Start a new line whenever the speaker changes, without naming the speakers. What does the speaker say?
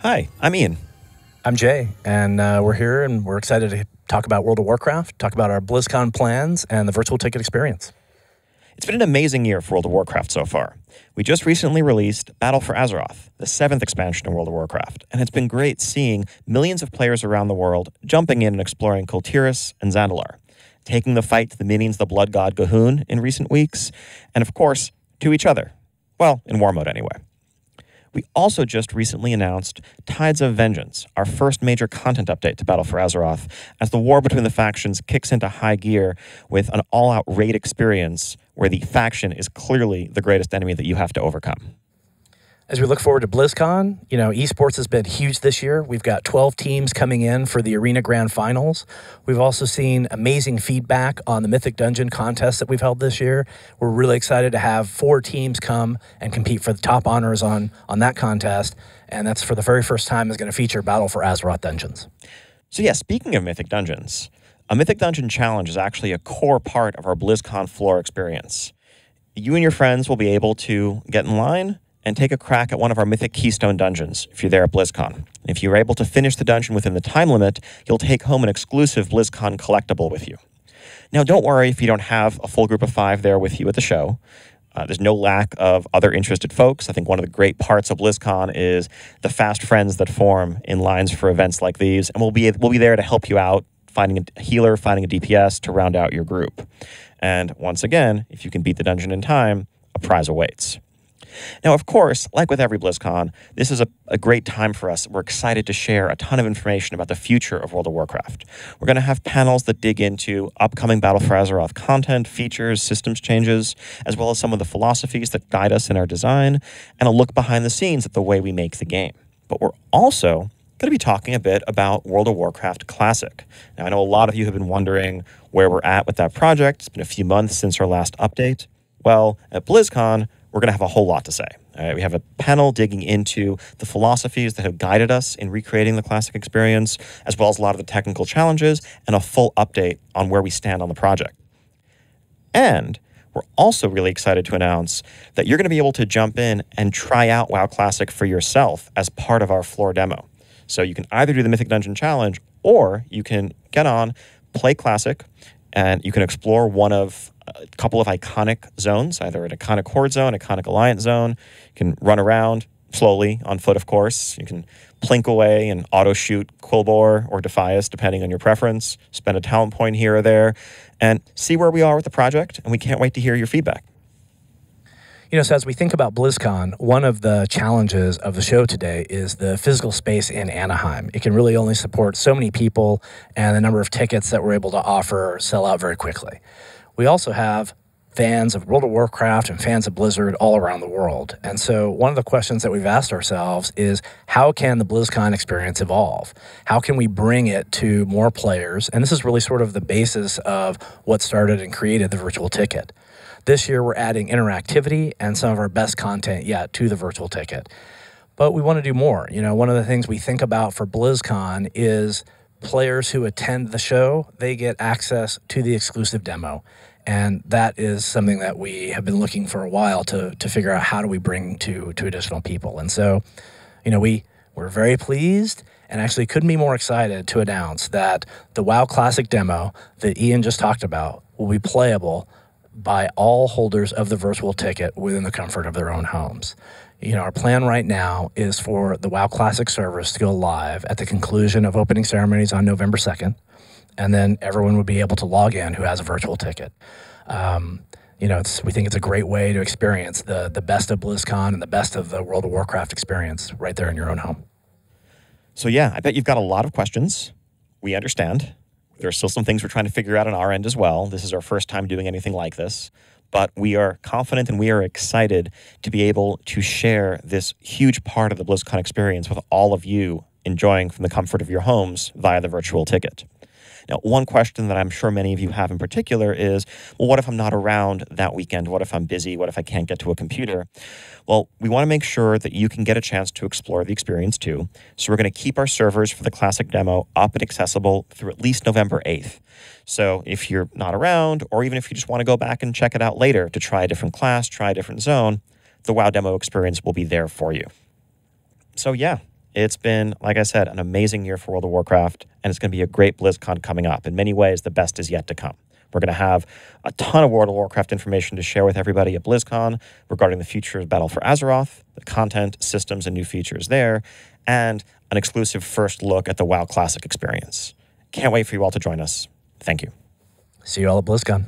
Hi, I'm Ian.
I'm Jay, and we're here and we're excited to talk about World of Warcraft, talk about our BlizzCon plans, and the virtual ticket experience.
It's been an amazing year for World of Warcraft so far. We just recently released Battle for Azeroth, the 7th expansion in World of Warcraft, and it's been great seeing millions of players around the world jumping in and exploring Kul Tiras and Zandalar, taking the fight to the minions of the Blood God Gahun in recent weeks, and of course, to each other. Well, in war mode anyway. We also just recently announced Tides of Vengeance, our first major content update to Battle for Azeroth, as the war between the factions kicks into high gear with an all-out raid experience where the faction is clearly the greatest enemy that you have to overcome.
As we look forward to BlizzCon, esports has been huge this year. We've got 12 teams coming in for the Arena Grand Finals. We've also seen amazing feedback on the Mythic Dungeon contest that we've held this year. We're really excited to have 4 teams come and compete for the top honors on that contest, and that's for the very first time is going to feature Battle for Azeroth Dungeons.
So yeah, speaking of Mythic Dungeons, a Mythic Dungeon challenge is actually a core part of our BlizzCon floor experience. You and your friends will be able to get in line and take a crack at one of our Mythic Keystone dungeons if you're there at BlizzCon. If you're able to finish the dungeon within the time limit, you'll take home an exclusive BlizzCon collectible with you. Now, don't worry if you don't have a full group of 5 there with you at the show. There's no lack of other interested folks. I think one of the great parts of BlizzCon is the fast friends that form in lines for events like these, and we'll be there to help you out, finding a healer, finding a DPS to round out your group. And once again, if you can beat the dungeon in time, a prize awaits. Now, of course, like with every BlizzCon, this is a great time for us. We're excited to share a ton of information about the future of World of Warcraft. We're going to have panels that dig into upcoming Battle for Azeroth content, features, systems changes, as well as some of the philosophies that guide us in our design, and a look behind the scenes at the way we make the game. But we're also going to be talking a bit about World of Warcraft Classic. Now, I know a lot of you have been wondering where we're at with that project. It's been a few months since our last update. Well, at BlizzCon, we're going to have a whole lot to say. We have a panel digging into the philosophies that have guided us in recreating the Classic experience, as well as a lot of the technical challenges, and a full update on where we stand on the project. And we're also really excited to announce that you're going to be able to jump in and try out WoW Classic for yourself as part of our floor demo. So you can either do the Mythic Dungeon Challenge, or you can get on, play Classic, and you can explore one of a couple of iconic zones, either an iconic Horde zone, iconic Alliance zone. You can run around slowly, on foot, of course. You can plink away and auto-shoot Quilboar or Defias, depending on your preference. Spend a talent point here or there, and see where we are with the project, and we can't wait to hear your feedback.
So as we think about BlizzCon, one of the challenges of the show today is the physical space in Anaheim. It can really only support so many people, and the number of tickets that we're able to offer sell out very quickly. We also have fans of World of Warcraft and fans of Blizzard all around the world. And so one of the questions that we've asked ourselves is, how can the BlizzCon experience evolve? How can we bring it to more players? And this is really sort of the basis of what started and created the virtual ticket. This year, we're adding interactivity and some of our best content yet to the virtual ticket. But we want to do more. One of the things we think about for BlizzCon is players who attend the show, they get access to the exclusive demo. And that is something that we have been looking for a while to figure out how do we bring to additional people. And so, we're very pleased and actually couldn't be more excited to announce that the WoW Classic demo that Ian just talked about will be playable by all holders of the virtual ticket within the comfort of their own homes. Our plan right now is for the WoW Classic servers to go live at the conclusion of opening ceremonies on November 2nd, and then everyone would be able to log in who has a virtual ticket. We think it's a great way to experience the best of BlizzCon and the best of the World of Warcraft experience right there in your own home.
So yeah, I bet you've got a lot of questions. We understand. There are still some things we're trying to figure out on our end as well. This is our first time doing anything like this. But we are confident and we are excited to be able to share this huge part of the BlizzCon experience with all of you enjoying from the comfort of your homes via the virtual ticket. Now, one question that I'm sure many of you have in particular is, well, what if I'm not around that weekend? What if I'm busy? What if I can't get to a computer? Well, we want to make sure that you can get a chance to explore the experience too. So we're going to keep our servers for the Classic demo up and accessible through at least November 8th. So if you're not around, or even if you just want to go back and check it out later to try a different class, try a different zone, the WoW demo experience will be there for you. So yeah, It's been, like I said, an amazing year for World of Warcraft, and it's going to be a great BlizzCon coming up. In many ways, the best is yet to come. We're going to have a ton of World of Warcraft information to share with everybody at BlizzCon regarding the future of Battle for Azeroth, the content, systems, and new features there, and an exclusive first look at the WoW Classic experience. Can't wait for you all to join us. Thank you.
See you all at BlizzCon.